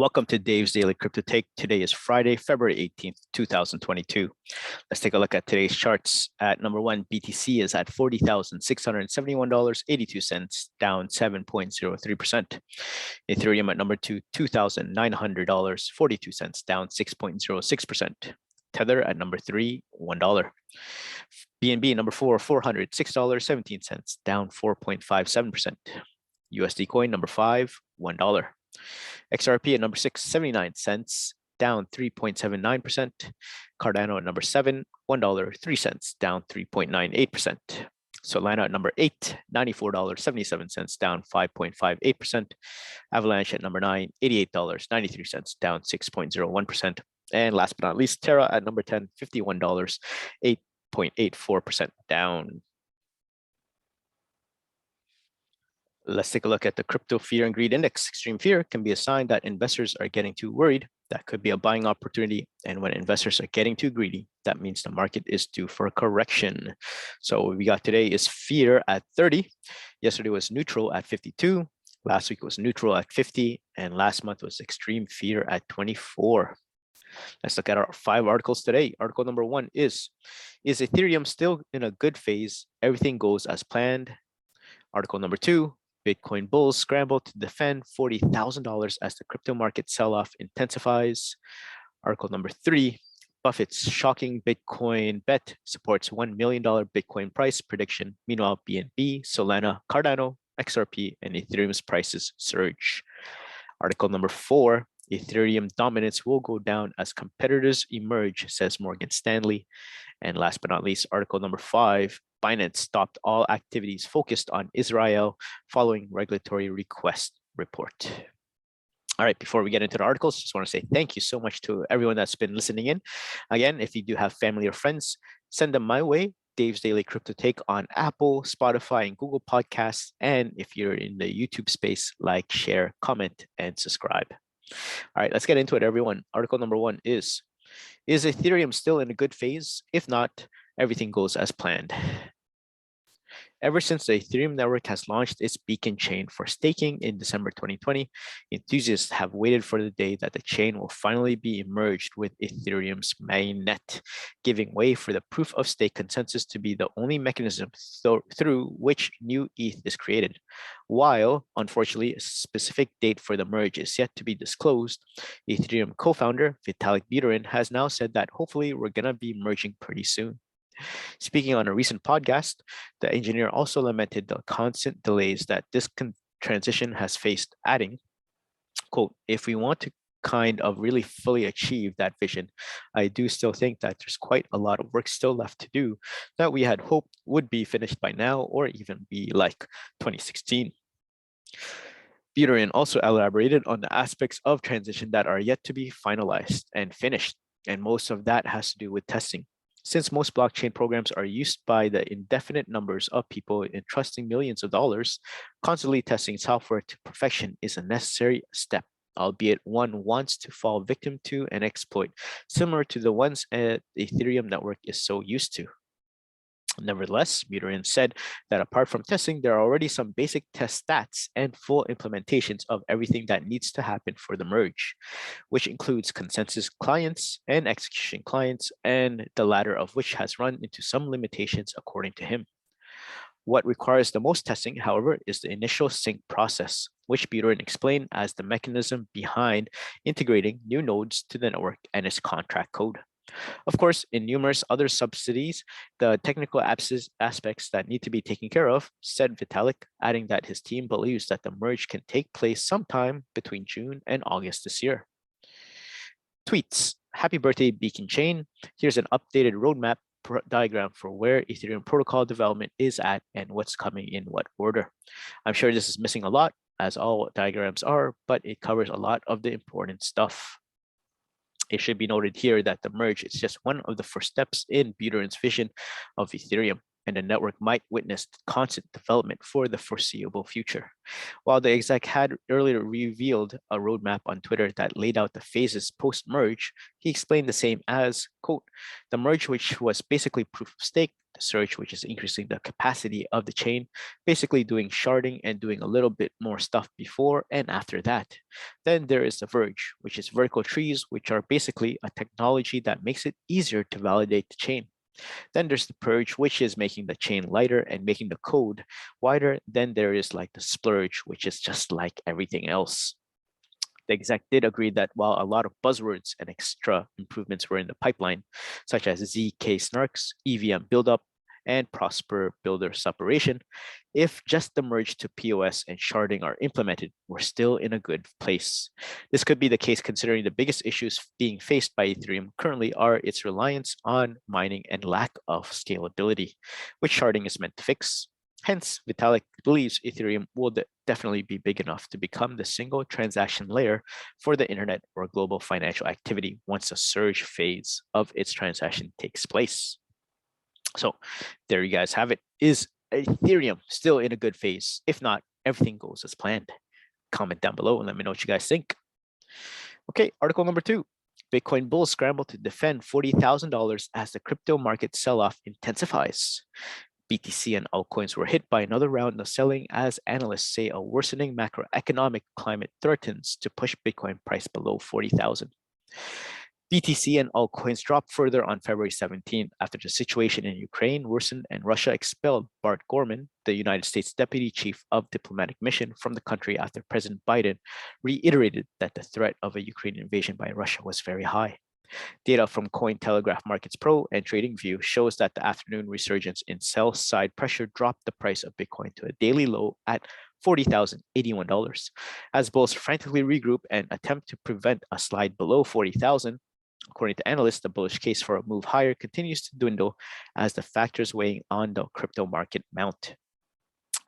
Welcome to Dave's Daily Crypto Take. Today is Friday, February 18th, 2022. Let's take a look at today's charts. At number one, BTC is at $40,671.82, down 7.03%. Ethereum at number two, $2,900.42, down 6.06%. Tether at number three, $1. BNB number four, $406.17, down 4.57%. USD coin number five, $1. XRP at number 6, 79 cents, down 3.79%. Cardano at number 7, $1.03, down 3.98%. Solana at number 8, $94.77, down 5.58%. Avalanche at number 9, $88.93, down 6.01%. And last but not least, Terra at number 10, $51, 8.84% down. Let's take a look at the crypto fear and greed index. Extreme fear can be a sign that investors are getting too worried. That could be a buying opportunity. And when investors are getting too greedy, that means the market is due for a correction. So what we got today is fear at 30. Yesterday was neutral at 52. Last week was neutral at 50. And last month was extreme fear at 24. Let's look at our 5 articles today. Article number 1 is Ethereum still in a good phase? Everything goes as planned. Article number 2, Bitcoin bulls scramble to defend $40,000 as the crypto market sell-off intensifies. Article number 3, Buffett's shocking Bitcoin bet supports $1 million Bitcoin price prediction. Meanwhile, BNB, Solana, Cardano, XRP, and Ethereum's prices surge. Article number 4, Ethereum dominance will go down as competitors emerge, says Morgan Stanley. And last but not least, article number 5, Binance stopped all activities focused on Israel following regulatory request report. All right, before we get into the articles, just want to say thank you so much to everyone that's been listening in. Again, if you do have family or friends, send them my way. Dave's Daily Crypto Take on Apple, Spotify, and Google Podcasts. And if you're in the YouTube space, like, share, comment, and subscribe. All right, let's get into it, everyone. Article number 1 is Ethereum still in a good phase? If not, everything goes as planned. Ever since the Ethereum network has launched its beacon chain for staking in December 2020, enthusiasts have waited for the day that the chain will finally be merged with Ethereum's mainnet, giving way for the proof of stake consensus to be the only mechanism through which new ETH is created. While, unfortunately, a specific date for the merge is yet to be disclosed, Ethereum co-founder Vitalik Buterin has now said that hopefully we're going to be merging pretty soon. Speaking on a recent podcast, the engineer also lamented the constant delays that this transition has faced, adding, quote, if we want to kind of really fully achieve that vision, I do still think that there's quite a lot of work still left to do that we had hoped would be finished by now or even be like 2016. Buterin also elaborated on the aspects of transition that are yet to be finalized and finished, and most of that has to do with testing. Since most blockchain programs are used by the indefinite numbers of people entrusting millions of dollars, constantly testing software to perfection is a necessary step, albeit one wants to fall victim to an exploit similar to the ones the Ethereum network is so used to. Nevertheless, Buterin said that apart from testing, there are already some basic test stats and full implementations of everything that needs to happen for the merge, which includes consensus clients and execution clients, and the latter of which has run into some limitations according to him. What requires the most testing, however, is the initial sync process, which Buterin explained as the mechanism behind integrating new nodes to the network and its contract code. Of course, in numerous other subsidies, the technical aspects that need to be taken care of, said Vitalik, adding that his team believes that the merge can take place sometime between June and August this year. Tweets, happy birthday Beacon Chain. Here's an updated roadmap diagram for where Ethereum protocol development is at and what's coming in what order. I'm sure this is missing a lot, as all diagrams are, but it covers a lot of the important stuff. It should be noted here that the merge is just one of the first steps in Buterin's vision of Ethereum, and the network might witness constant development for the foreseeable future. While the exec had earlier revealed a roadmap on Twitter that laid out the phases post-merge, he explained the same as, quote, the merge, which was basically proof of stake, the surge, which is increasing the capacity of the chain, basically doing sharding and doing a little bit more stuff before and after that. Then there is the verge, which is vertical trees, which are basically a technology that makes it easier to validate the chain. Then there's the purge, which is making the chain lighter and making the code wider. Then there is like the splurge, which is just like everything else. The exec did agree that while a lot of buzzwords and extra improvements were in the pipeline, such as ZK snarks, EVM buildup, and Prosper Builder separation, if just the merge to POS and sharding are implemented, we're still in a good place. This could be the case considering the biggest issues being faced by Ethereum currently are its reliance on mining and lack of scalability, which sharding is meant to fix. Hence, Vitalik believes Ethereum will definitely be big enough to become the single transaction layer for the internet or global financial activity once the surge phase of its transaction takes place. So there you guys have it. Is Ethereum still in a good phase? If not, everything goes as planned. Comment down below and let me know what you guys think. Okay, article number 2. Bitcoin bulls scramble to defend $40,000 as the crypto market sell-off intensifies. BTC and altcoins were hit by another round of selling as analysts say a worsening macroeconomic climate threatens to push Bitcoin price below 40,000. BTC and altcoins dropped further on February 17 after the situation in Ukraine worsened and Russia expelled Bart Gorman, the United States Deputy Chief of Diplomatic Mission, from the country after President Biden reiterated that the threat of a Ukrainian invasion by Russia was very high. Data from Cointelegraph Markets Pro and TradingView shows that the afternoon resurgence in sell-side pressure dropped the price of Bitcoin to a daily low at $40,081. As bulls frantically regroup and attempt to prevent a slide below 40,000, according to analysts, the bullish case for a move higher continues to dwindle as the factors weighing on the crypto market mount.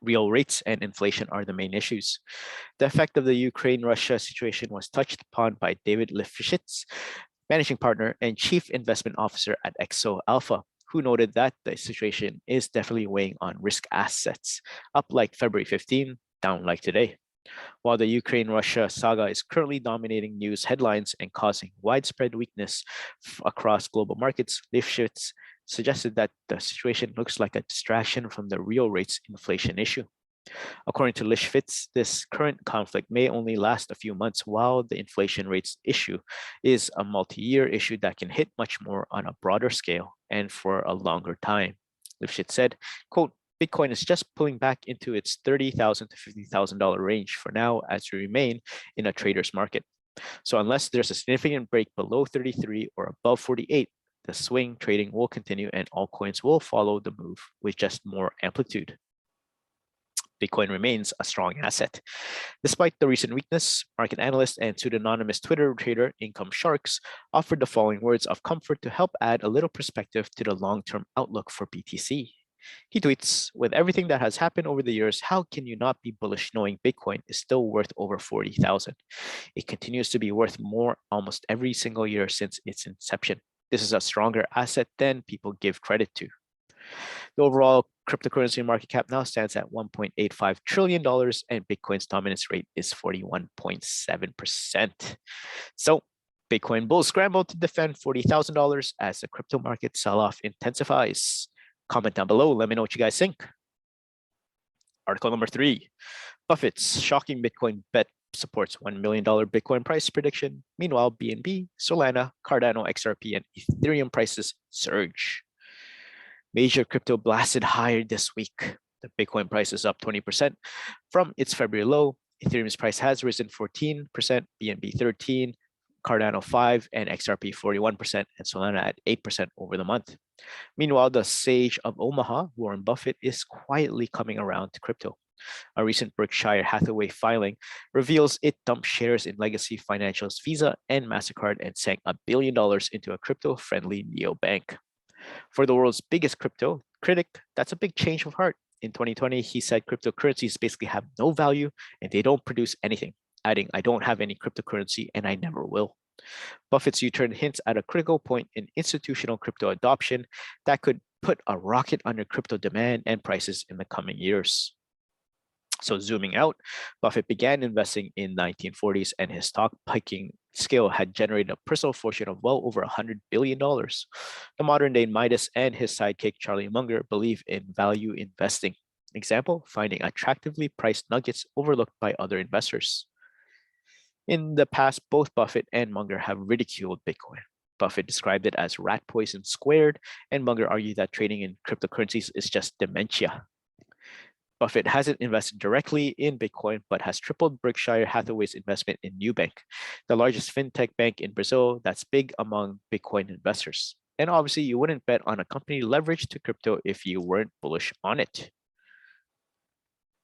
Real rates and inflation are the main issues. The effect of the Ukraine-Russia situation was touched upon by David Lifshitz, managing partner and chief investment officer at Exo Alpha, who noted that the situation is definitely weighing on risk assets, up like February 15, down like today. While the Ukraine-Russia saga is currently dominating news headlines and causing widespread weakness across global markets, Lifshitz suggested that the situation looks like a distraction from the real rates inflation issue. According to Lifshitz, this current conflict may only last a few months, while the inflation rates issue is a multi-year issue that can hit much more on a broader scale and for a longer time. Lifshitz said, quote, Bitcoin is just pulling back into its $30,000 to $50,000 range for now as we remain in a trader's market. So unless there's a significant break below 33 or above 48, the swing trading will continue and altcoins will follow the move with just more amplitude. Bitcoin remains a strong asset. Despite the recent weakness, market analyst and pseudonymous Twitter trader Income Sharks offered the following words of comfort to help add a little perspective to the long-term outlook for BTC. He tweets, with everything that has happened over the years, how can you not be bullish knowing Bitcoin is still worth over 40,000? It continues to be worth more almost every single year since its inception. This is a stronger asset than people give credit to. The overall cryptocurrency market cap now stands at $1.85 trillion and Bitcoin's dominance rate is 41.7%. So Bitcoin bulls scramble to defend $40,000 as the crypto market sell-off intensifies. Comment down below. Let me know what you guys think. Article number 3. Buffett's shocking Bitcoin bet supports $1 million Bitcoin price prediction. Meanwhile, BNB, Solana, Cardano, XRP, and Ethereum prices surge. Major crypto blasted higher this week. The Bitcoin price is up 20% from its February low. Ethereum's price has risen 14%, BNB 13%, Cardano 5%, and XRP 41%, and Solana at 8% over the month. Meanwhile, the sage of Omaha, Warren Buffett, is quietly coming around to crypto. A recent Berkshire Hathaway filing reveals it dumped shares in legacy financials Visa and MasterCard and sank $1 billion into a crypto-friendly neobank. For the world's biggest crypto critic, that's a big change of heart. In 2020, he said cryptocurrencies basically have no value and they don't produce anything, adding, I don't have any cryptocurrency and I never will. Buffett's U-turn hints at a critical point in institutional crypto adoption that could put a rocket under crypto demand and prices in the coming years. So zooming out, Buffett began investing in 1940s and his stock piking skill had generated a personal fortune of well over $100 billion. The modern day Midas and his sidekick Charlie Munger believe in value investing. Example, finding attractively priced nuggets overlooked by other investors. In the past, both Buffett and Munger have ridiculed Bitcoin. Buffett described it as rat poison squared, and Munger argued that trading in cryptocurrencies is just dementia. Buffett hasn't invested directly in Bitcoin, but has tripled Berkshire Hathaway's investment in Nubank, the largest fintech bank in Brazil that's big among Bitcoin investors. And obviously, you wouldn't bet on a company leveraged to crypto if you weren't bullish on it.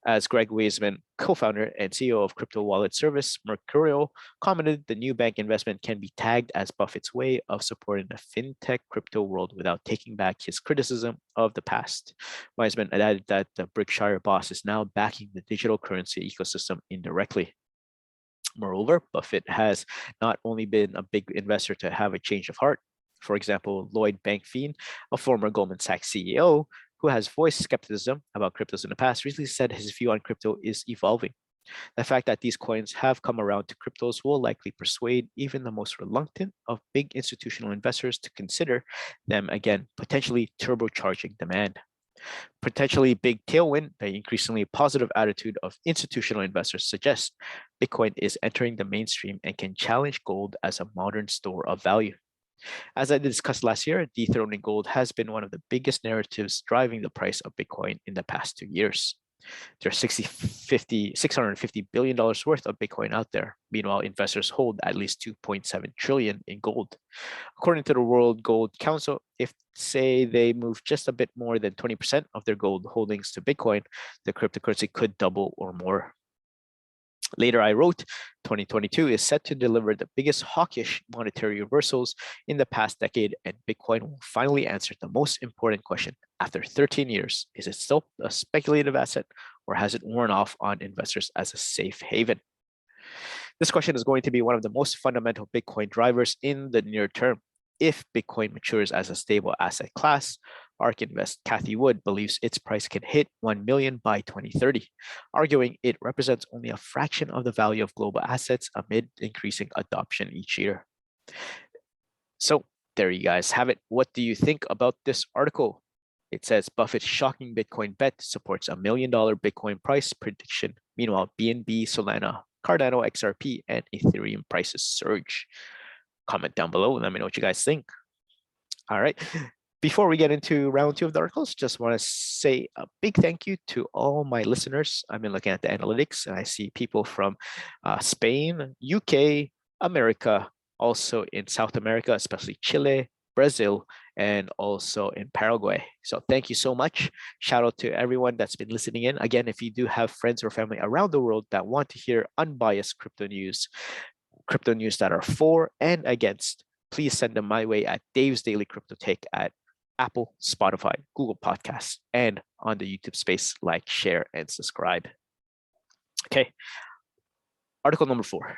As Greg Weisman, co-founder and CEO of crypto wallet service Mercurial, commented, the new bank investment can be tagged as Buffett's way of supporting the fintech crypto world without taking back his criticism of the past. Weisman added that the Berkshire boss is now backing the digital currency ecosystem indirectly. Moreover, Buffett has not only been a big investor to have a change of heart. For example, Lloyd Bankfein, a former Goldman Sachs CEO, who has voiced skepticism about cryptos in the past, recently said his view on crypto is evolving. The fact that these coins have come around to cryptos will likely persuade even the most reluctant of big institutional investors to consider them again, potentially turbocharging demand. Potentially big tailwind, the increasingly positive attitude of institutional investors suggests Bitcoin is entering the mainstream and can challenge gold as a modern store of value. As I discussed last year, dethroning gold has been one of the biggest narratives driving the price of Bitcoin in the past 2 years. There's $650 billion worth of Bitcoin out there. Meanwhile, investors hold at least 2.7 trillion in gold. According to the World Gold Council, if say they move just a bit more than 20% of their gold holdings to Bitcoin, the cryptocurrency could double or more. Later, I wrote, 2022 is set to deliver the biggest hawkish monetary reversals in the past decade, and Bitcoin will finally answer the most important question. After 13 years, is it still a speculative asset, or has it worn off on investors as a safe haven? This question is going to be one of the most fundamental Bitcoin drivers in the near term. If Bitcoin matures as a stable asset class, ARK Invest Kathy Wood believes its price can hit 1 million by 2030, arguing it represents only a fraction of the value of global assets amid increasing adoption each year. So there you guys have it. What do you think about this article? It says Buffett's shocking Bitcoin bet supports $1 million Bitcoin price prediction. Meanwhile, BNB, Solana, Cardano, XRP, and Ethereum prices surge. Comment down below and let me know what you guys think. All right. Before we get into round 2 of the articles, just want to say a big thank you to all my listeners. I've been looking at the analytics and I see people from Spain, UK, America, also in South America, especially Chile, Brazil, and also in Paraguay. So thank you so much. Shout out to everyone that's been listening in. Again, if you do have friends or family around the world that want to hear unbiased crypto news that are for and against, please send them my way at Dave's Daily Crypto Take at Apple, Spotify, Google Podcasts, and on the YouTube space. Like, share, and subscribe. Okay. Article number 4.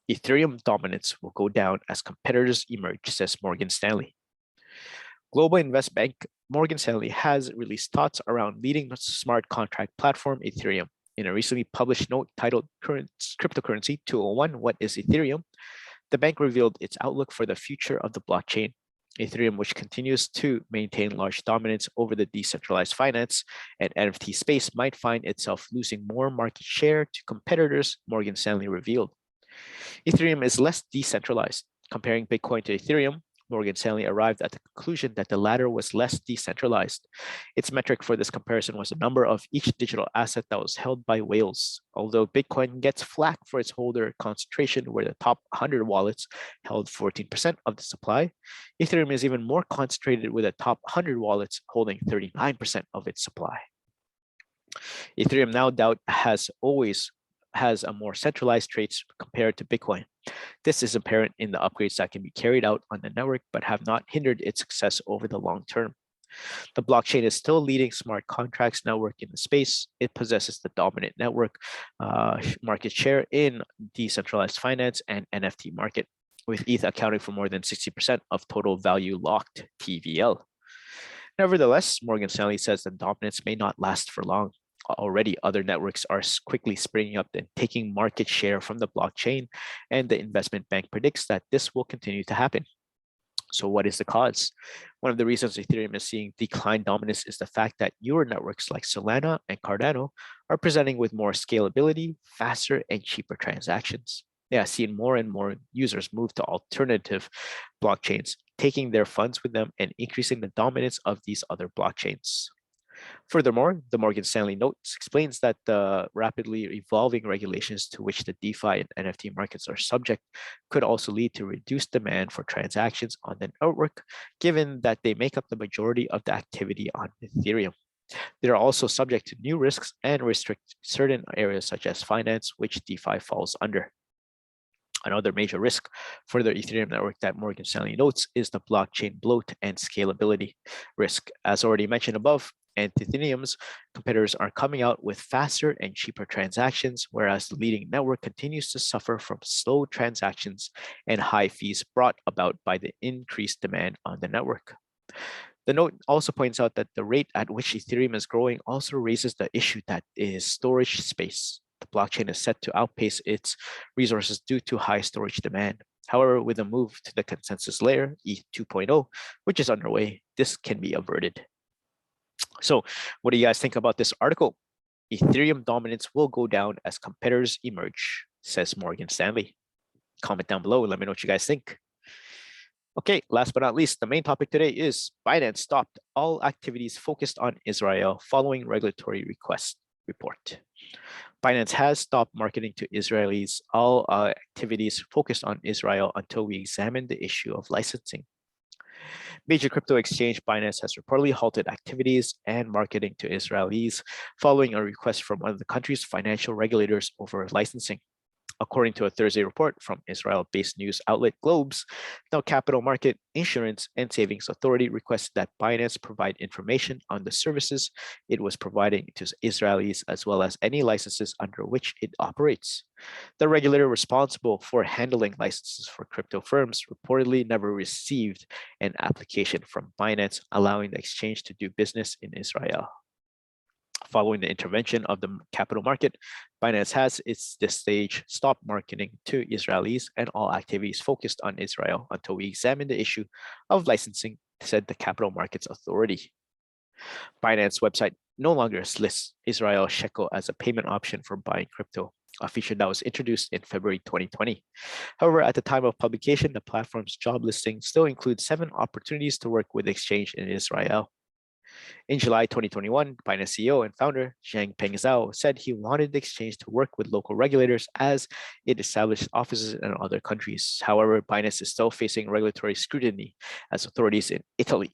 Ethereum dominance will go down as competitors emerge, says Morgan Stanley. Global investment bank Morgan Stanley has released thoughts around leading smart contract platform Ethereum. In a recently published note titled Cryptocurrency 201, What is Ethereum? The bank revealed its outlook for the future of the blockchain. Ethereum, which continues to maintain large dominance over the decentralized finance and NFT space, might find itself losing more market share to competitors, Morgan Stanley revealed. Ethereum is less decentralized. Comparing Bitcoin to Ethereum, Morgan Stanley arrived at the conclusion that the latter was less decentralized. Its metric for this comparison was the number of each digital asset that was held by whales. Although Bitcoin gets flack for its holder concentration, where the top 100 wallets held 14% of the supply, Ethereum is even more concentrated, with the top 100 wallets holding 39% of its supply. Ethereum no doubt has a more centralized traits compared to Bitcoin. This is apparent in the upgrades that can be carried out on the network, but have not hindered its success over the long term. The blockchain is still leading smart contracts network in the space. It possesses the dominant network market share in decentralized finance and NFT market, with ETH accounting for more than 60% of total value locked TVL. Nevertheless, Morgan Stanley says the dominance may not last for long. Already, other networks are quickly springing up and taking market share from the blockchain, and the investment bank predicts that this will continue to happen. So what is the cause? One of the reasons Ethereum is seeing decline dominance is the fact that newer networks like Solana and Cardano are presenting with more scalability, faster, and cheaper transactions. They are seeing more and more users move to alternative blockchains, taking their funds with them and increasing the dominance of these other blockchains. Furthermore, the Morgan Stanley notes explains that the rapidly evolving regulations to which the DeFi and NFT markets are subject could also lead to reduced demand for transactions on the network, given that they make up the majority of the activity on Ethereum. They are also subject to new risks and restrict certain areas such as finance, which DeFi falls under. Another major risk for the Ethereum network that Morgan Stanley notes is the blockchain bloat and scalability risk. As already mentioned above, Ethereum's competitors are coming out with faster and cheaper transactions, whereas the leading network continues to suffer from slow transactions and high fees brought about by the increased demand on the network. The note also points out that the rate at which Ethereum is growing also raises the issue that is storage space. The blockchain is set to outpace its resources due to high storage demand. However, with a move to the consensus layer, ETH 2.0, which is underway, this can be averted. So what do you guys think about this article? Ethereum dominance will go down as competitors emerge, says Morgan Stanley. Comment down below. Let me know what you guys think. Okay, last but not least, the main topic today is Binance stopped all activities focused on Israel following regulatory request report. Binance has stopped marketing to Israelis all activities focused on Israel until we examine the issue of licensing. Major crypto exchange Binance has reportedly halted activities and marketing to Israelis following a request from one of the country's financial regulators over licensing. According to a Thursday report from Israel-based news outlet Globes, the Capital Market, Insurance, and Savings Authority requested that Binance provide information on the services it was providing to Israelis as well as any licenses under which it operates. The regulator responsible for handling licenses for crypto firms reportedly never received an application from Binance allowing the exchange to do business in Israel. Following the intervention of the capital market, Binance has this stage stopped marketing to Israelis and all activities focused on Israel until we examine the issue of licensing, said the Capital Markets Authority. Binance website no longer lists Israel shekel as a payment option for buying crypto, a feature that was introduced in February 2020. However, at the time of publication, the platform's job listing still includes 7 opportunities to work with the exchange in Israel. In July 2021, Binance CEO and founder Changpeng Zhao said he wanted the exchange to work with local regulators as it established offices in other countries. However, Binance is still facing regulatory scrutiny as authorities in Italy,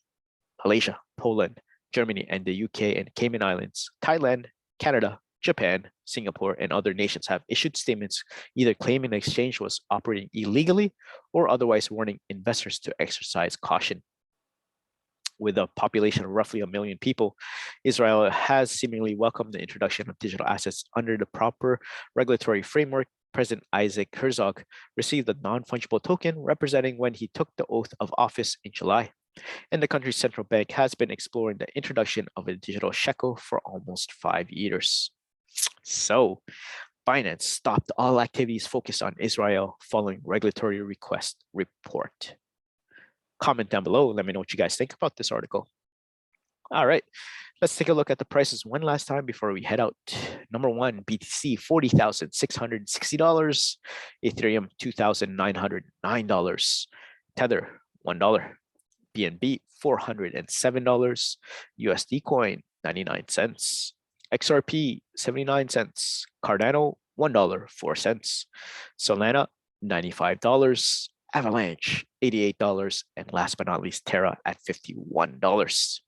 Malaysia, Poland, Germany, and the UK and Cayman Islands, Thailand, Canada, Japan, Singapore, and other nations have issued statements either claiming the exchange was operating illegally or otherwise warning investors to exercise caution. With a population of roughly 1 million people, Israel has seemingly welcomed the introduction of digital assets under the proper regulatory framework. President Isaac Herzog received a non-fungible token representing when he took the oath of office in July. And the country's central bank has been exploring the introduction of a digital shekel for almost 5 years. So, Binance stopped all activities focused on Israel following regulatory request report. Comment down below. Let me know what you guys think about this article. All right, let's take a look at the prices one last time before we head out. Number 1, BTC, $40,660. Ethereum, $2,909. Tether, $1. BNB, $407. USD coin, 99 cents. XRP, 79 cents. Cardano, $1.04. Solana, $95. Avalanche, $88, and last but not least, Terra at $51.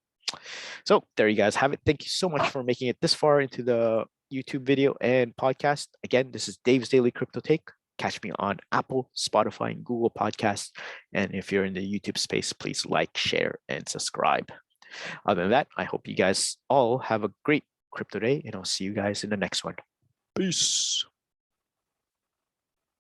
So there you guys have it. Thank you so much for making it this far into the YouTube video and podcast. Again, this is Dave's Daily Crypto Take. Catch me on Apple, Spotify, and Google Podcasts. And if you're in the YouTube space, please like, share, and subscribe. Other than that, I hope you guys all have a great crypto day, and I'll see you guys in the next one. Peace.